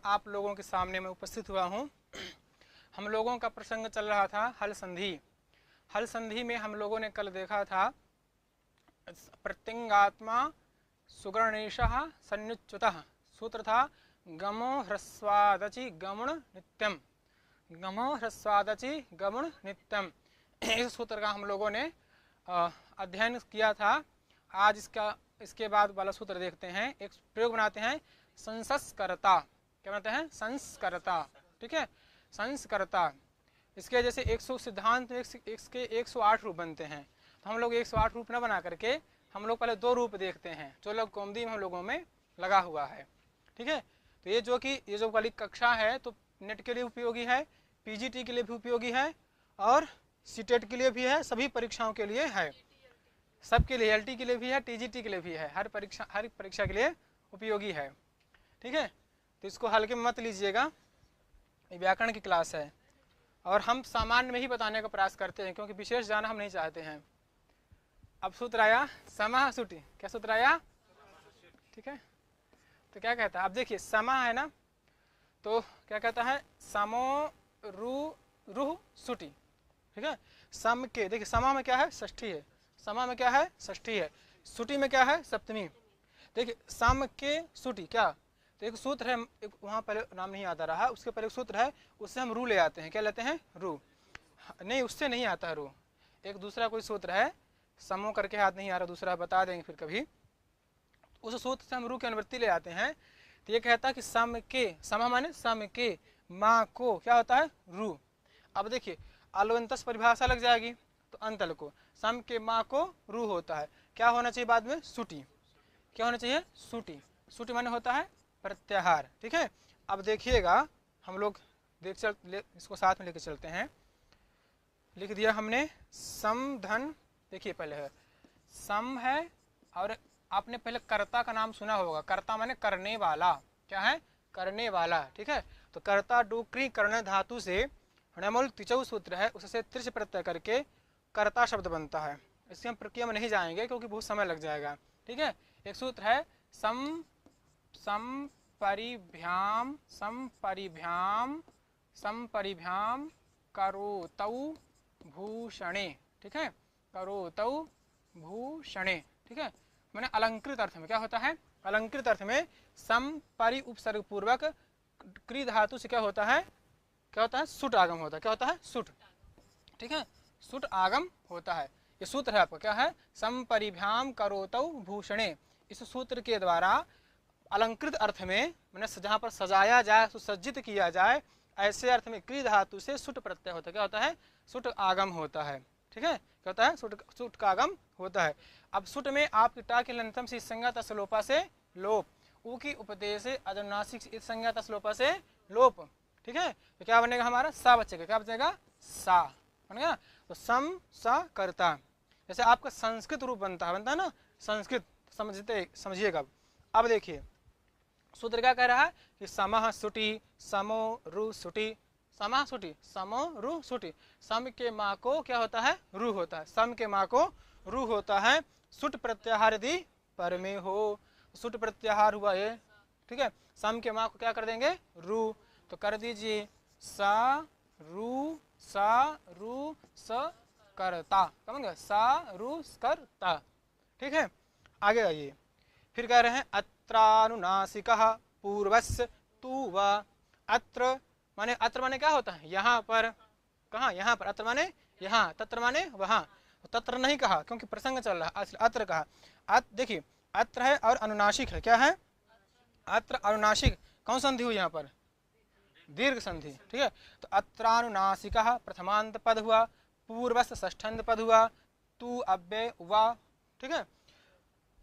आप लोगों के सामने मैं उपस्थित हुआ हूँ। हम लोगों का प्रसंग चल रहा था हल संधि। हल संधि में हम लोगों ने कल देखा था प्रत्यंगात्मा सुगणेशः संयुच्युतः। सूत्र था गमो ह्रस्वादचि गमुण नित्यम, गमो ह्रस्वादचि गमुण नित्यम। इस सूत्र का हम लोगों ने अध्ययन किया था। आज इसके बाद वाला सूत्र देखते हैं। एक प्रयोग बनाते हैं, संस्कर्ता। क्या बनाते हैं? संस्कर्ता। ठीक है, संस्कर्ता। इसके जैसे 100 सिद्धांत इसके 108 रूप बनते हैं, तो हम लोग 108 रूप न बना करके हम लोग पहले 2 रूप देखते हैं जो लोग कौमुदी में हम लोगों में लगा हुआ है। ठीक है, तो ये जो वाली कक्षा है तो नेट के लिए उपयोगी है, पीजीटी के लिए भी उपयोगी है और सीटेट के लिए भी है, सभी परीक्षाओं के लिए है, सबके लिए, एलटी के लिए भी है, टीजीटी के लिए भी है, हर परीक्षा के लिए उपयोगी है। ठीक है, तो इसको हल्के में मत लीजिएगा, ये व्याकरण की क्लास है और हम सामान्य में ही बताने का प्रयास करते हैं क्योंकि विशेष जाना हम नहीं चाहते हैं। अब सूत्र आया समा सुटी। क्या सूत्र आया? ठीक है, तो क्या कहता है? अब देखिए समा है ना, तो क्या कहता है? समो रु रुह सुटी। ठीक है, सम के, देखिए समा में क्या है? षष्ठी है। समा में क्या है? षष्ठी है। सुटी में क्या है? सप्तमी। देखिए सम के सुटी क्या, तो एक सूत्र है, एक वहाँ पहले नाम नहीं आता रहा, उसके पहले एक सूत्र है, उससे हम रू ले आते हैं। क्या लेते हैं? रू। नहीं, उससे नहीं आता है रू, एक दूसरा कोई सूत्र है, समो करके हाथ नहीं आ रहा, दूसरा बता देंगे फिर कभी। उस सूत्र से हम रू की अनुवृत्ति ले आते हैं। तो ये कहता है कि सम के, समा माने सम के, माँ को क्या होता है? रू। अब देखिए अलवंतस परिभाषा लग जाएगी, तो अंतल को, सम के माँ को रू होता है। क्या होना चाहिए बाद में? सुटी। क्या होना चाहिए? सुटी। सुटी माने होता है प्रत्याहार। ठीक है, अब देखिएगा हम लोग इसको साथ में लेके चलते हैं। लिख दिया हमने सम धन। देखिए पहले है सम है, और आपने पहले कर्ता का नाम सुना होगा। कर्ता माने करने वाला। क्या है? करने वाला। ठीक है, तो कर्ता डुक्री कर्ण धातु से हणमूल तिचौ सूत्र है, उससे त्रिश प्रत्यय करके कर्ता शब्द बनता है। इसकी हम प्रक्रिया में नहीं जाएंगे क्योंकि बहुत समय लग जाएगा। ठीक है, एक सूत्र है संपरिभ्याम करोतौ भूषणे। ठीक है, करोतौ भूषणे। ठीक है, मैंने अलंकृत अर्थ में क्या होता है? अलंकृत अर्थ में सम परि उपसर्ग पूर्वक क्री धातु से क्या होता है? क्या होता है? सुट आगम होता है। क्या होता है? सुट। ठीक है, सुट आगम होता है। ये सूत्र है आपका, क्या है? संपरिभ्याम करोतौ भूषणे। इस सूत्र के द्वारा अलंकृत अर्थ में, मैंने जहाँ पर सजाया जाए, सुसज्जित किया जाए, ऐसे अर्थ में क्री धातु से सुट प्रत्यय होता है। क्या होता है? सुट आगम होता है। ठीक है, क्या होता है? सुट का आगम होता है। अब सुट में आपकी टा के लंतम से संज्ञा तस्लोपा से लोप, ऊ की उपदेश से अजनुनासिक इस संज्ञा तस्लोपा से लोप। ठीक है, तो क्या बनेगा हमारा? सा बचेगा। क्या बचेगा? सा बनेगा। तो सम सा कर्ता, जैसे आपका संस्कृत रूप बनता है ना, संस्कृत समझिएगा। अब देखिए सूत्र क्या कह रहा है कि समः सुटी समो रु सुटी, समः सुटी समो रु सुटी। सम के माँ को क्या होता है? रू होता है। सम के माँ को रू होता है। सुट प्रत्याहार यदि पर में हो, सुट प्रत्याहार हुआ ये। ठीक है, सम के माँ को क्या कर देंगे? रू। तो कर दीजिए सा रू स करता। समझ? सा रू करता। ठीक है, आगे आइए। फिर कह रहे हैं अत्रानुनासिकः पूर्वस्य तु व। अत्र माने क्या होता है? यहाँ पर। कहाँ? यहाँ पर। अत्र माने यहाँ, तत्र माने वहाँ। तत्र नहीं कहा क्योंकि प्रसंग चल रहा है, अत्र कहा। देखिए अत्र है और अनुनासिक है। क्या है? अत्र अनुनासिक। कौन संधि हुई यहाँ पर? दीर्घ संधि। ठीक है, तो अत्रानुनासिकः प्रथमांत पद हुआ, पूर्वस्य षष्ठांत पद हुआ, तू अव्यय हुआ। ठीक है,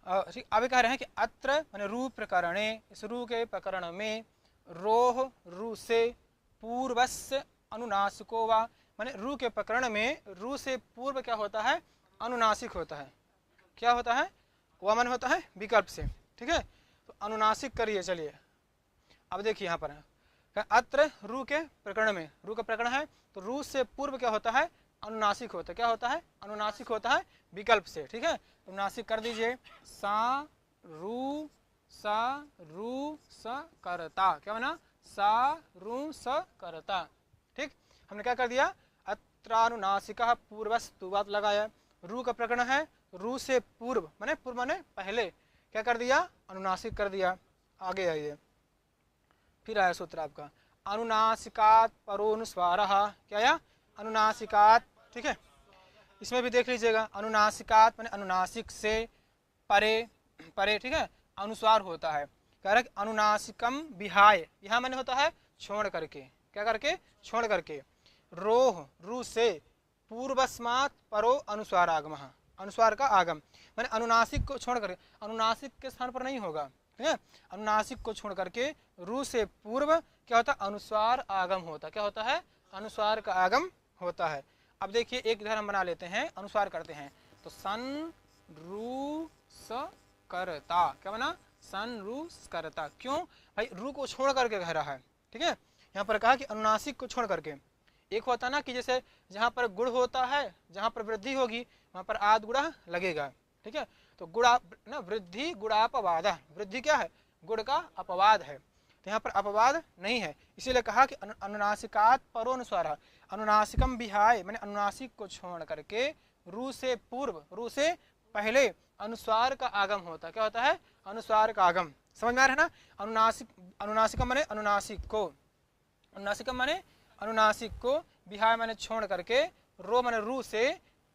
अब कह रहे हैं कि अत्र माने रू प्रकरणे, इस रू के प्रकरण में रोह रू से पूर्वस्य अनुनासिको वा, माने रू के प्रकरण में रू से पूर्व क्या होता है? अनुनासिक होता है। क्या होता है? वह मन होता है विकल्प से। ठीक है, तो अनुनासिक करिए। चलिए अब देखिए यहाँ पर है अत्र रू के प्रकरण में, रू का प्रकरण है तो रू से पूर्व क्या होता है? अनुनासिक होता है। क्या होता है? अनुनासिक होता है विकल्प से। ठीक है, अनुनासिक कर दीजिए सा रू स करता। क्या बना? सारु स करता। ठीक, हमने क्या कर दिया, अत्रानुनासिकः पूर्वस्तुवत् लगाया, रू का प्रकरण है, रू से पूर्व माने पूर्व माने पहले, क्या कर दिया, अनुनासिक कर दिया। आगे आइए, फिर आया सूत्र आपका अनुनासिकात् परोनुस्वारः, क्या आया, अनुनासिकात्। ठीक है, इसमें भी देख लीजिएगा, अनुनासिकात् माने अनुनासिक से परे, परे, ठीक है, अनुस्वार होता है। कह रहा है अनुनासिकम विहाय, यहाँ माने होता है छोड़ करके, क्या करके, छोड़ करके। रोह, रू से, पूर्वस्मात् परो अनुस्वार आगम, अनुस्वार का आगम माने अनुनासिक को छोड़ करके, अनुनासिक के स्थान पर नहीं होगा, ठीक है, अनुनासिक को छोड़ करके रू से पूर्व क्या होता है, अनुस्वार आगम होता है। क्या होता है, अनुस्वार का आगम होता है। अब देखिए एक इधर हम बना लेते हैं, अनुस्वार करते हैं, तो सन रू स करता, क्या बना, सन रू करता। क्यों भाई, रू को छोड़ करके कह रहा है। ठीक है, यहाँ पर कहा कि अनुनासिक को छोड़ करके। एक होता ना कि जैसे जहाँ पर गुण होता है, जहाँ पर वृद्धि होगी वहाँ पर आद गुणा लगेगा। ठीक है, तो गुणा ना, वृद्धि गुणापवाद, वृद्धि क्या है, गुण का अपवाद है, तो यहाँ पर अपवाद नहीं है, इसीलिए कहा कि अनुनासिकात् परोनुस्वार, अनुनासिकम विहाय मैंने अनुनासिक को छोड़ करके रू से पूर्व, रू से पहले अनुस्वार का आगम होता है। क्या होता है, अनुस्वार का आगम। समझ में आ रहा है ना, अनुनासिक, अनुनासिकम माने अनुनासिक को, अनुनासिकम माने अनुनासिक को, विहाय माने छोड़ करके, रो माने रू से,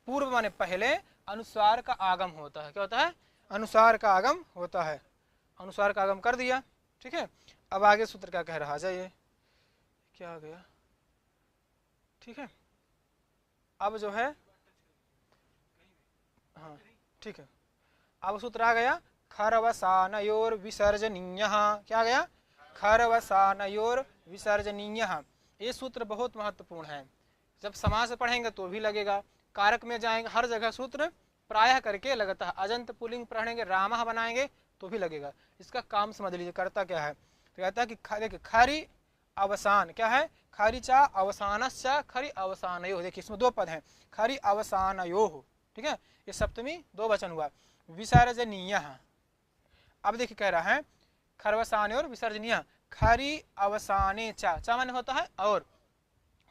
पूर्व माने पहले, अनुस्वार का आगम होता है। क्या होता है, अनुस्वार का आगम होता है। अनुस्वार का आगम कर दिया। ठीक है, अब आगे सूत्र क्या कह रहा, जाइए, क्या आ गया। ठीक है, अब जो है, हाँ ठीक है, अब सूत्र आ गया खरवसानयोर विसर्जनीय, क्या आ गया, खरवसानयोर विसर्जनीय। ये सूत्र बहुत महत्वपूर्ण है, जब समास पढ़ेंगे तो भी लगेगा, कारक में जाएंगे हर जगह सूत्र प्रायः करके लगता है, अजंत पुल्लिंग पढ़ेंगे, रामः बनाएंगे तो भी लगेगा। इसका काम समझ लीजिए, करता क्या है, तो कहता है कि देखिए खरी अवसान, क्या है, खरिचा अवसानस्य खरी अवसानयो, देखिए इसमें दो पद हैं, खरी अवसानयो, ठीक है, ये सप्तमी दो वचन हुआ, विसर्जनीय। अब देखिए कह रहा है खरवसाने और विसर्जनीय, खरी अवसाने चा माने होता है और।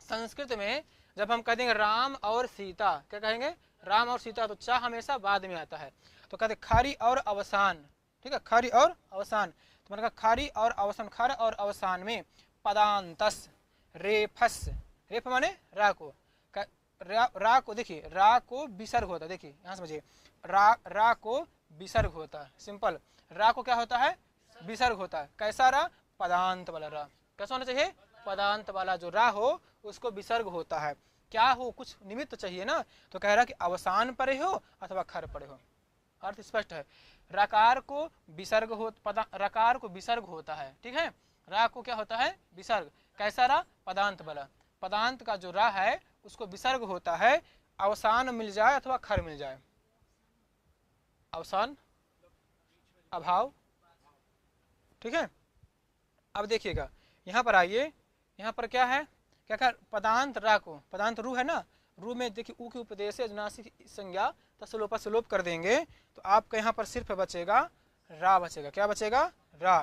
संस्कृत में जब हम कह देंगे राम और सीता, क्या कहेंगे, राम और सीता, तो चा हमेशा बाद में आता है, तो कहते खरी और अवसान। ठीक है, खरी और अवसान, तो मैंने कहा खरी और अवसान, खर और अवसान में पदांतस रेफस, रेफ माने रा को, रा को देखिए, रा को विसर्ग होता है, देखिए यहाँ समझिए, रा को विसर्ग होता है, सिंपल, रा को क्या होता है, विसर्ग होता है। कैसा रा, पदांत वाला रा, कैसा होना चाहिए, पदांत वाला जो रा हो उसको विसर्ग होता है। क्या हो, कुछ निमित्त चाहिए ना, तो कह रहा कि अवसान परे हो अथवा खर परे हो, अर्थ स्पष्ट है। रकार को विसर्ग हो, रकार को विसर्ग होता है, ठीक है, रा को क्या होता है, विसर्ग, कैसा रा, पदांत वाला, पदांत का जो रा है उसको विसर्ग होता है, अवसान मिल जाए अथवा खर मिल जाए, अवसान अभाव। ठीक है, अब देखिएगा यहाँ पर आइए, यहाँ पर क्या है, क्या क्या, पदांत रा को, पदांत रू है ना, रू में देखिए ऊ के उपदेश से अनुनासिक संज्ञा तसलोप सलोप कर देंगे, तो आपका यहाँ पर सिर्फ बचेगा रा बचेगा, क्या बचेगा, रा,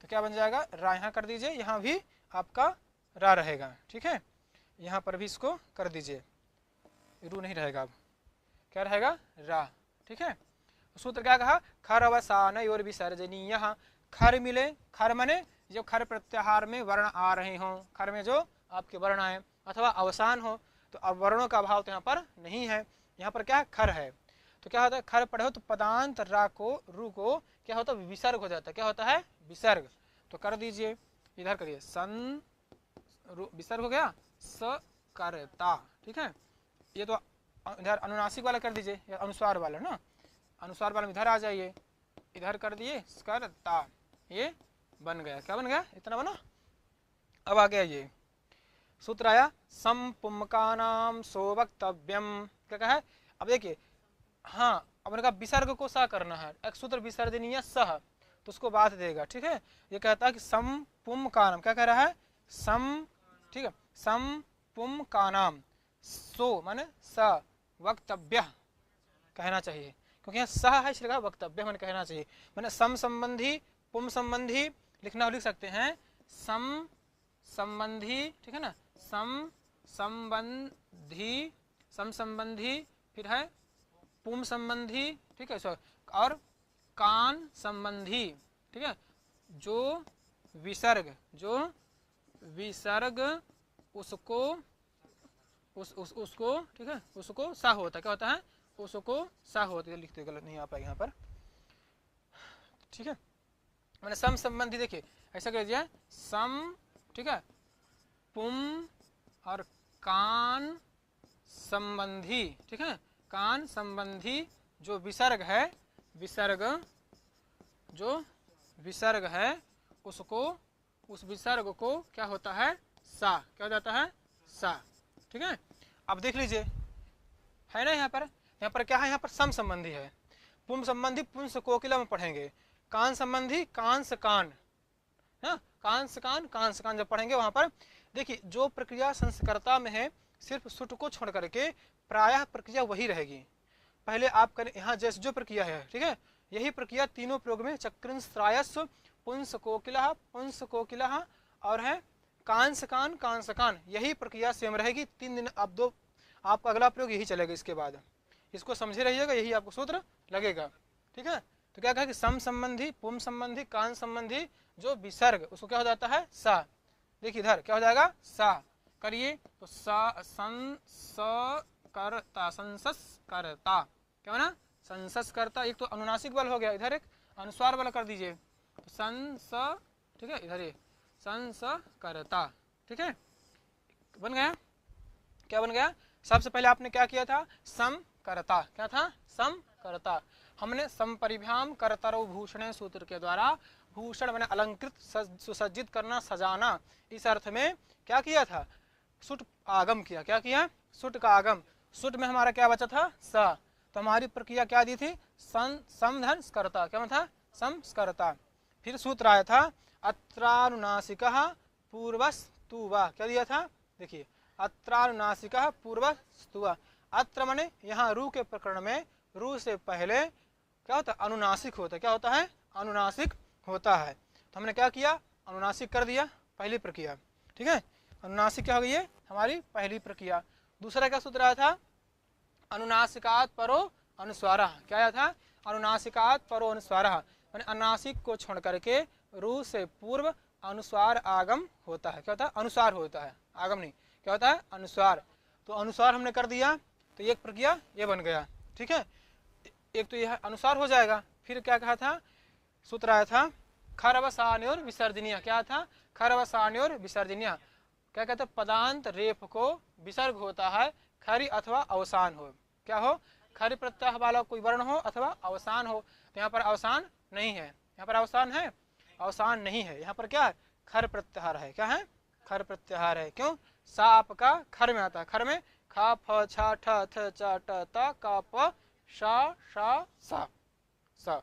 तो क्या बन जाएगा, रा यहाँ कर दीजिए, यहाँ भी आपका रा रहेगा। ठीक है, यहाँ पर भी इसको कर दीजिए, रू नहीं रहेगा, अब क्या रहेगा, रा। ठीक है, सूत्र क्या कहा, खरवसानयोर विसर्जनीय, खर मिले, खर मने जब खर प्रत्याहार में वर्ण आ रहे हों, खर में जो आपके वर्ण आए, अथवा अवसान हो, तो अब वर्णों का अभाव तो यहाँ पर नहीं है, यहाँ पर क्या है, खर है, तो क्या होता है, खर पढ़े हो तो पदांत रा को, रू को क्या होता है, विसर्ग हो जाता है, क्या होता है, विसर्ग, तो कर दीजिए, इधर करिए, सन विसर्ग हो गया, स करता। ठीक है, ये तो इधर अनुनासिक वाला कर दीजिए, या अनुस्वार वाला ना, अनुस्वार वाला इधर आ जाइए, इधर कर दिए करता, ये बन गया, क्या बन गया, इतना बना। अब आ गया ये सूत्र आया, संपुमकानाम सोवक्तव्यम, क्या कहा है, अब देखिए, हाँ अब उनका विसर्ग को सा करना है, एक सूत्र विसर्जनीय सह, तो उसको बात देगा। ठीक है, ये कहता है कि संपुमकानाम, क्या कह रहा है, सम, ठीक है, संपुमकानाम, सो माने स वक्तव्य कहना चाहिए, क्योंकि यहाँ सह है इसलिए वक्तव्य मैंने कहना चाहिए, मैंने सम संबंधी पुम संबंधी लिखना लिख सकते हैं, सम संबंधी, ठीक है ना, संबंधी, संबंधी, फिर है पुम संबंधी, ठीक है, और कान संबंधी, ठीक है, जो विसर्ग उसको उसको, ठीक है, उसको सा होता है, क्या होता है, उसको सा होता है, लिखते गलत नहीं आ पाएगा यहाँ पर, ठीक है। मैंने सम संबंधी, देखिए ऐसा कर दिया, सम, ठीक है, पुम और कान संबंधी, ठीक है, कान संबंधी जो विसर्ग है, जो विसर्ग है उसको, उस विसर्ग को क्या होता है, सा, क्या हो जाता है, सा, ठीक है। अब देख लीजिए, है ना, यहाँ पर क्या है, यहाँ पर सम संबंधी है, पुम संबंधी पुंस कोकिला में पढ़ेंगे, कान संबंधी कांस कान, है, कांस कान जब पढ़ेंगे वहां पर देखिए जो प्रक्रिया संस्कर्ता में है सिर्फ सुट को छोड़ करके प्रायः प्रक्रिया वही रहेगी। पहले आप करें यहाँ जैसे जो प्रक्रिया है, ठीक है, यही प्रक्रिया तीनों प्रयोग में चक्रंश्रायस पुंस कोकिला और है कांस कान, यही प्रक्रिया सेम रहेगी। 3 दिन आपका अगला प्रयोग यही चलेगा, इसके बाद इसको समझे रहिएगा, यही आपको सूत्र लगेगा, ठीक है। तो क्या कहा कि सम संबंधी, पुम संबंधी, कान संबंधी जो विसर्ग उसको क्या हो जाता है, सा। देखिए इधर क्या हो जाएगा, सा, करिए तो सा, संसकर्ता, संसस्कर्ता, क्या होना, संसस्कर्ता, एक तो अनुनासिक बल हो गया, इधर एक अनुस्वार बल कर दीजिए, तो संस, ठीक है, इधर ये संसकर्ता, ठीक है, बन गया, क्या बन गया। सबसे पहले आपने क्या किया था, सम करता, क्या था, सम करता, हमने संपरिभ्याम कर्तरो भूषणे सूत्र के द्वारा भूषण मैंने अलंकृत, सुसज्जित करना, सजाना, इस अर्थ में क्या किया था, सुट आगम किया, क्या किया, सुट का आगम, सुट में हमारा क्या बचा था, स, तो हमारी प्रक्रिया क्या दी थी, समधन स्कर्ता, क्या था, संस्कर्ता। फिर सूत्र आया था अत्रानुनासिकः पूर्वस्तुवा, क्या दिया था, देखिए अत्रानुनासिकः पूर्वस्तुवा, अत्र माने यहाँ रू के प्रकरण में रू से पहले क्या होता है, अनुनासिक होता है, क्या होता है, अनुनासिक होता है, तो हमने क्या किया, अनुनासिक कर दिया, पहली प्रक्रिया, ठीक है, अनुनासिक क्या हो गई है, हमारी पहली प्रक्रिया। दूसरा क्या सूत्र आया था, अनुनासिकात् परो अनुस्वारः, क्या आया था, अनुनासिकात् परो अनुस्वारः, माने अनुनासिक को छोड़ करके रू से पूर्व अनुस्वार आगम होता है, क्या होता है, अनुस्वार होता है, आगम नहीं, क्या होता है, अनुस्वार, तो अनुस्वार हमने कर दिया, तो एक प्रक्रिया ये बन गया, ठीक है, एक तो यह अनुसार हो जाएगा। फिर क्या कहा था, सूत्र आया था खरवसान्योर विसर्जनीय, क्या था, खरवसान्योर विसर्जनीय, क्या कहते हैं, पदांत रेफ को विसर्ग होता है, खरी अथवा अवसान हो, क्या हो, खरी प्रत्यय वाला कोई वर्ण हो अथवा अवसान हो, तो यहाँ पर अवसान नहीं है, यहाँ पर अवसान है, अवसान नहीं है, यहाँ पर क्या है, खर प्रत्याहार है, क्या है, खर प्रत्याहार है, क्यों, सा आपका खर में आता है, खर में खा फ छा ठ थ च ट त क प शा शा सा, सा,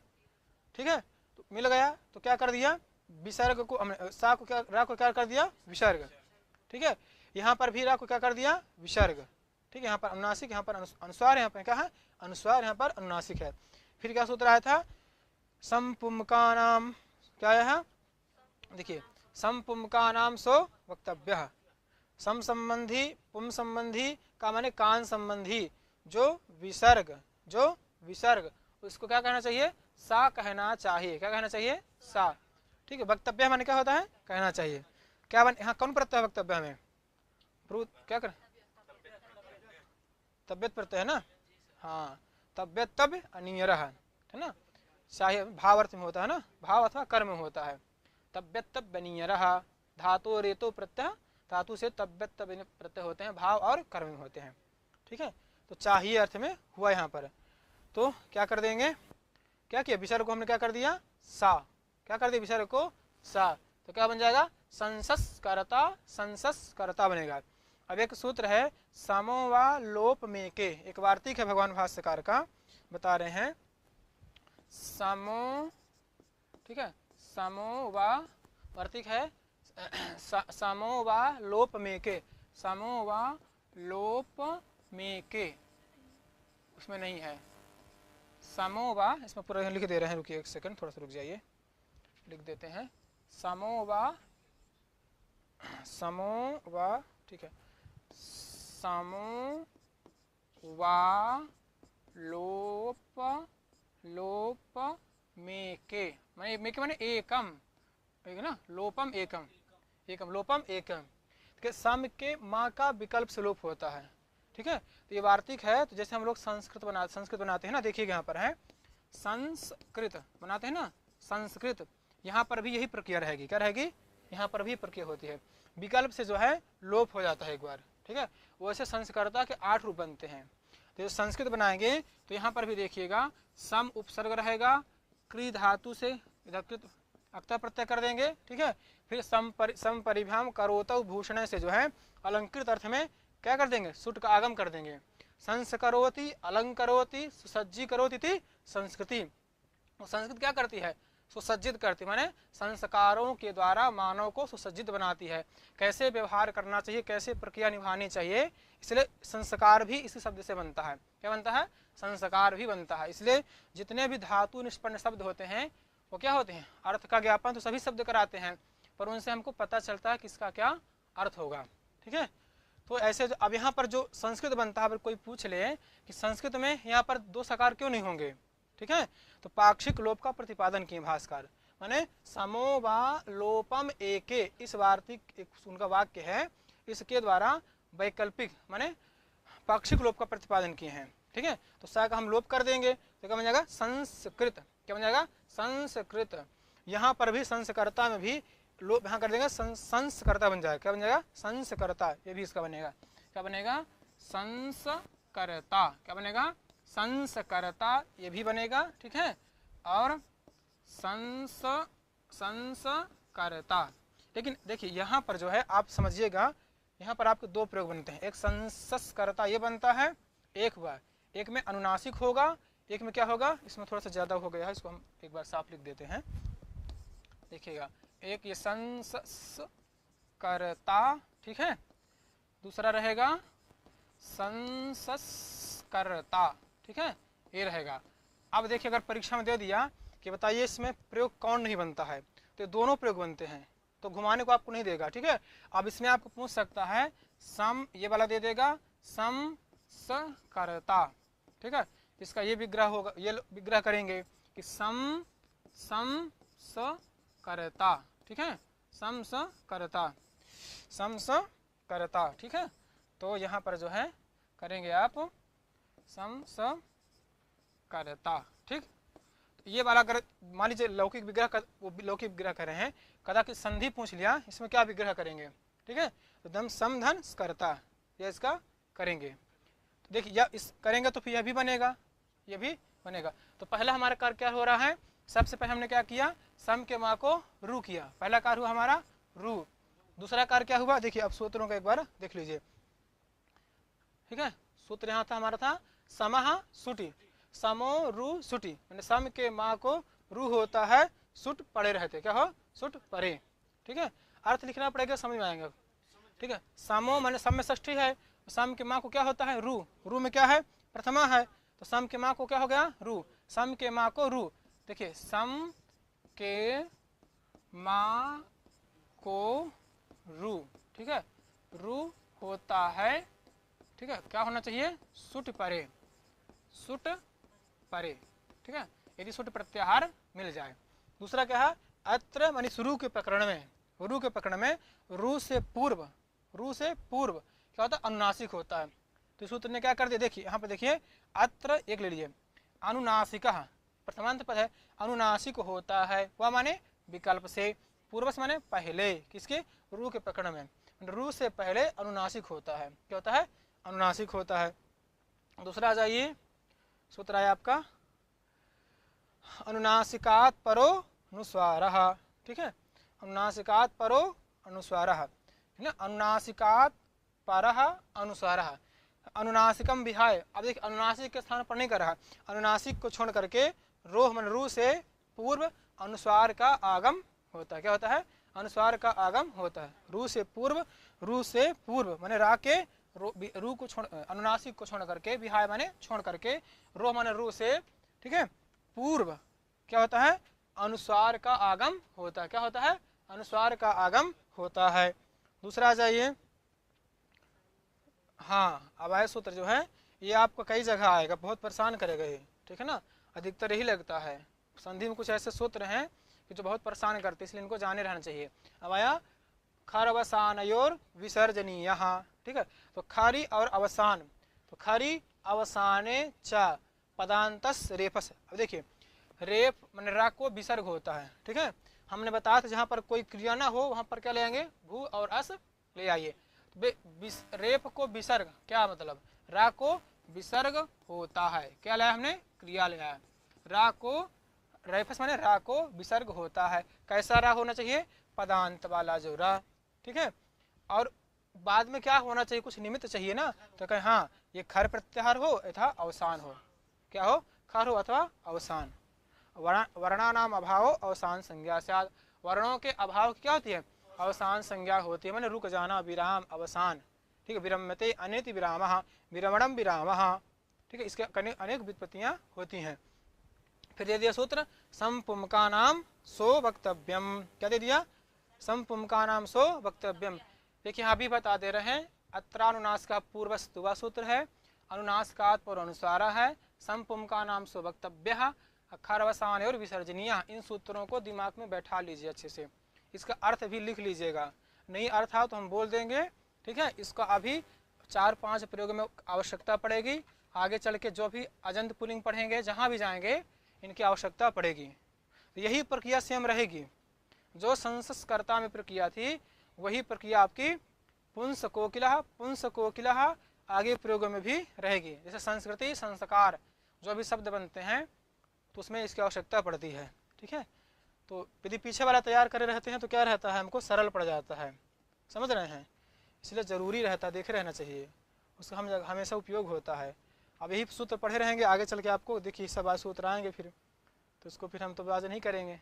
ठीक है, तो मिल गया, तो क्या कर दिया, विसर्ग को हमने सा को क्या, रा को क्या कर दिया, विसर्ग, ठीक है, यहाँ पर भी रा को क्या कर दिया, विसर्ग, ठीक है, यहाँ पर अनुनासिक, यहाँ पर अनुस्वार, यहाँ पर क्या है, अनुस्वार, यहाँ पर अनुनासिक है। फिर क्या सूत्र आया था, संपुमकानाम, क्या है, देखिए संपुमकानाम सो वक्तव्य, सम संबंधी, पुम संबंधी का माने कान संबंधी जो विसर्ग, उसको क्या कहना चाहिए, सा कहना चाहिए, क्या कहना चाहिए, सा, ठीक है, वक्तव्य माने क्या होता है, कहना चाहिए, क्या बन, यहाँ कौन प्रत्यय है वक्तव्य में, क्या कर, तबियत प्रत्यय है ना, हाँ, तबियत तब अनियरः, है ना, शाही भाव अर्थ में होता है ना, भाव अथवा कर्म में होता है, तबियत तब अनियरः, धातु रेतो प्रत्यय, धातु से तबियत तब प्रत्यय होते हैं, भाव और कर्म में होते हैं, ठीक है, तो चाहिए अर्थ में हुआ यहाँ पर, तो क्या कर देंगे, क्या किया, विसर्ग को हमने क्या कर दिया, सा, क्या कर दिया, विसर्ग को सा, तो क्या बन जाएगा, संसस्कर्ता बनेगा। अब एक सूत्र है समोवा लोप में के, एक वार्तिक है भगवान भाष्यकार का, बता रहे हैं, समो, ठीक है, समोवा वार्तिक है, समोवा लोप में के, समोवा लोप में के, उसमें नहीं है समोवा, इसमें पूरा लिख दे रहे हैं, रुकिए एक सेकंड, थोड़ा सा रुक जाइए, लिख देते हैं, समोवा समो वा, ठीक है, समो वा लोप लोप मेके, माने मेके माने एकम, ठीक है ना, लोपम एकम, एकम लोपम एकम, सम के माँ का विकल्प से लोप होता है। ठीक है, तो ये वार्तिक है। तो जैसे हम लोग संस्कृत बनाते हैं ना, देखिएगा यहाँ पर है संस्कृत बनाते हैं ना, संस्कृत, यहाँ पर भी यही प्रक्रिया रहेगी। क्या रहेगी? यहाँ पर भी प्रक्रिया होती है, विकल्प से जो है लोप हो जाता है एक बार। ठीक है, वैसे संस्कर्ता के 8 रूप बनते हैं। तो संस्कृत बनाएंगे तो यहाँ पर भी देखिएगा सम उपसर्ग रहेगा, क्री धातु से अक्ता प्रत्यय कर देंगे। ठीक है, फिर सम परिभ्याम करोतौ भूषण से जो है अलंकृत अर्थ में क्या कर देंगे? सुट का आगम कर देंगे। संस्करोति अलंकरोति सुसज्जी करोति थी संस्कृति। संस्कृत क्या करती है? सुसज्जित करती, माने संस्कारों के द्वारा मानव को सुसज्जित बनाती है। कैसे व्यवहार करना चाहिए, कैसे प्रक्रिया निभानी चाहिए, इसलिए संस्कार भी इसी शब्द से बनता है। क्या बनता है? संस्कार भी बनता है। इसलिए जितने भी धातु निष्पन्न शब्द होते हैं वो क्या होते हैं? अर्थ का ज्ञापन तो सभी शब्द कराते हैं, पर उनसे हमको पता चलता है किसका क्या अर्थ होगा। ठीक है, तो ऐसे अब यहाँ पर जो संस्कृत बनता है, अगर कोई पूछ ले कि संस्कृत में यहाँ पर 2 सकार क्यों नहीं होंगे, ठीक है, तो पाक्षिक लोप का प्रतिपादन किए भास्कर, माने समो वा लोपम एके, इस वार्तिक एक उनका वाक्य है, इसके द्वारा वैकल्पिक माने पाक्षिक लोप का प्रतिपादन किए हैं। ठीक है, तो सा का हम लोप कर देंगे तो क्या बन जाएगा? संस्कृत। क्या बन जाएगा? संस्कृत। यहाँ पर भी संस्कर्ता में भी लोप यहाँ कर देंगे, संस्कर्ता बन जाएगा। क्या बन जाएगा? संस्कर्ता। ये भी इसका बनेगा। क्या बनेगा? संस्कर्ता। क्या बनेगा? संस्कर्ता। ये भी बनेगा। ठीक है, और संस्कर्ता। लेकिन देखिए यहाँ पर जो है आप समझिएगा, यहाँ पर आपके 2 प्रयोग बनते हैं। एक संस्कर्ता ये बनता है एक बार, एक में अनुनासिक होगा, एक में क्या होगा? इसमें थोड़ा सा ज्यादा हो गया है, इसको हम एक बार साफ लिख देते हैं। देखिएगा, एक ये संस्कर्ता, ठीक है, दूसरा रहेगा संस्कर्ता। ठीक है, ये रहेगा। अब देखिए अगर परीक्षा में दे दिया कि बताइए इसमें प्रयोग कौन नहीं बनता है, तो दोनों प्रयोग बनते हैं, तो घुमाने को आपको नहीं देगा। ठीक है, अब इसमें आपको पूछ सकता है सम, ये वाला दे देगा संस्कर्ता। ठीक है, इसका ये विग्रह होगा, ये विग्रह करेंगे कि सम करता। ठीक है, करता, करता। ठीक है, तो यहाँ पर जो है करेंगे आप करता। ठीक, ये वाला अगर मान लीजिए लौकिक विग्रह वो लौकिक विग्रह कर रहे हैं, कदाचित संधि पूछ लिया, इसमें क्या विग्रह करेंगे? ठीक है, तो दम समधन करता, ये इसका करेंगे। तो देखिए या इस करेंगे तो फिर यह भी बनेगा, ये भी बनेगा। तो पहला हमारा कार्य क्या हो रहा है? सबसे पहले हमने क्या किया? सम के माँ को रू किया, पहला कार्य हुआ हमारा रू। दूसरा कार्य क्या हुआ? देखिए अब सूत्रों का एक बार देख लीजिए। ठीक है, सूत्र यहाँ था हमारा था समहा सुटी, समो रू सुटी, मैंने सम के माँ को रू होता है, सुट पड़े रहते। क्या हो? सुट पड़े। ठीक है, अर्थ लिखना पड़ेगा, समझ में आएंगे। ठीक है, समो मैंने सम में षष्ठी है, सम के माँ को क्या होता है? रू। रू में क्या है? प्रथमा है, तो सम के माँ को क्या हो गया? रू। सम के माँ को रू। देखिए सम के माँ को रू, ठीक है, रू होता है। ठीक है, क्या होना चाहिए? सुट परे, सुट परे। ठीक है, यदि सुट प्रत्याहार मिल जाए। दूसरा क्या है? अत्र मानी रू के प्रकरण में, रू के प्रकरण में रू से पूर्व, रू से पूर्व क्या होता है? अनुनासिक होता है। तो सूत्र ने क्या कर दिया? देखिए यहाँ पे देखिए, अत्र एक ले लीजिए, अनुनासिक प्रथमांत पद है, अनुनासिक होता है, वह माने विकल्प से, पूर्व से माने पहले, किसके? रू के प्रकरण में रू से पहले अनुनासिक होता है। क्या होता है? अनुनासिक होता है। दूसरा आ जाइए, सूत्र आया आपका अनुनासिकात परो अनुस्वारः। ठीक है, अनुनासिकात परो अनुस्वारः, है ना, अनुनासिकात परः अनुस्वारः, अनुनासिकम विहाय। अब देखिए अनुनासिक के स्थान पर नहीं कर रहा, अनुनासिक को छोड़ करके रोह मन रू से पूर्व अनुस्वार का आगम होता है। क्या होता है? अनुस्वार का आगम होता है। रू से पूर्व, रू से पूर्व माने रा के रू को छोड़, अनुनासिक को छोड़ करके, विहाय माने छोड़ करके, रोह माने रू से, ठीक है, पूर्व क्या होता है? अनुस्वार का आगम होता है। क्या होता है? अनुस्वार का आगम होता है। दूसरा आ जाइए, हाँ अवाय सूत्र जो है ये आपको कई जगह आएगा, बहुत परेशान करेगा ये, ठीक है ना, अधिकतर यही लगता है। संधि में कुछ ऐसे सूत्र हैं कि जो बहुत परेशान करते हैं, इसलिए इनको जाने रहना चाहिए। अवाया खर अवसानयोर विसर्जनीय, ठीक है। तो खारी और अवसान, तो खारी अवसाने च पदांतस रेफस। अब देखिए रेफ मैंने रा को विसर्ग होता है, ठीक है। हमने बताया था जहाँ पर कोई क्रिया ना हो वहाँ पर क्या ले आएंगे, भू और अस ले आइए। रेप को विसर्ग, क्या मतलब, रा को विसर्ग होता है, क्या लाया हमने, क्रिया ले आया। रा को रेफस माने रा को विसर्ग होता है, कैसा रा होना चाहिए, पदांत वाला जो रा, ठीक है। और बाद में क्या होना चाहिए, कुछ निमित्त चाहिए ना, तो कहें हाँ ये खर प्रत्याहार हो अथवा अवसान हो, क्या हो, खर हो अथवा अवसान। वर्णानाम अभाव अवसान संज्ञा से, वर्णों के अभाव क्या होती है, अवसान संज्ञा होती है, मैंने रुक जाना, विराम अवसान, ठीक है। विरम्यते अनेति विरामः, विरमणम विरामः, ठीक है। इसके अनेक व्युत्पत्तियां होती हैं। फिर दे दिया सूत्र संपुमका नाम सो वक्तव्यम, क्या दे दिया, संपुमका नाम सो वक्तव्यम। देखिए यहाँ भी बता दे रहे हैं, अत्रानुनास का पूर्व स्तुवा सूत्र है, अनुनास का पूर्व अनुस्वारा है, संपुमका नाम सो वक्तव्य, खरवसान और विसर्जनीय, इन सूत्रों को दिमाग में बैठा लीजिए अच्छे से, इसका अर्थ भी लिख लीजिएगा, नहीं अर्थ हो तो हम बोल देंगे, ठीक है। इसका अभी 4-5 प्रयोग में आवश्यकता पड़ेगी, आगे चल के जो भी अजंत पुलिंग पढ़ेंगे जहाँ भी जाएंगे इनकी आवश्यकता पड़ेगी। तो यही प्रक्रिया सेम रहेगी, जो संस्कर्ता में प्रक्रिया थी वही प्रक्रिया आपकी पुंस कोकिला आगे प्रयोग में भी रहेगी। जैसे संस्कृति संस्कार जो भी शब्द बनते हैं तो उसमें इसकी आवश्यकता पड़ती है, ठीक है। तो यदि पीछे वाला तैयार करे रहते हैं तो क्या रहता है, हमको सरल पड़ जाता है, समझ रहे हैं, इसलिए ज़रूरी रहता है, देखे रहना चाहिए, उसका हम हमेशा उपयोग होता है। अब यही सूत्र पढ़े रहेंगे, आगे चल के आपको देखिए सब सूत्र आएंगे फिर, तो उसको फिर हम तो आज नहीं करेंगे।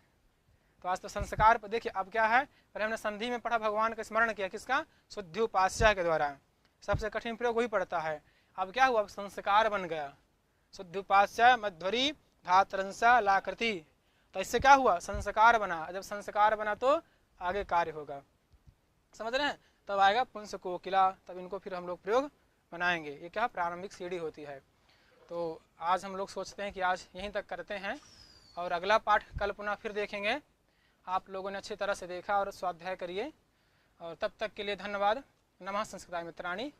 तो आज तो संस्कार पर देखिए, अब क्या है, पहले हमने संधि में पढ़ा, भगवान का स्मरण किया, किसका, शुद्ध्युपास्य के द्वारा, सबसे कठिन प्रयोग वही पड़ता है। अब क्या हुआ, अब संस्कार बन गया, शुद्ध्युपास्य मध्वरी धातरंसा लाकृति, तो इससे क्या हुआ, संस्कार बना, जब संस्कार बना तो आगे कार्य होगा, समझ रहे हैं। तब आएगा पुंस कोकिला, तब इनको फिर हम लोग प्रयोग बनाएंगे। ये क्या प्रारंभिक सीढ़ी होती है। तो आज हम लोग सोचते हैं कि आज यहीं तक करते हैं, और अगला पाठ कल पुनः फिर देखेंगे। आप लोगों ने अच्छी तरह से देखा और स्वाध्याय करिए, और तब तक के लिए धन्यवाद। नमः संस्कृताय मित्राणि।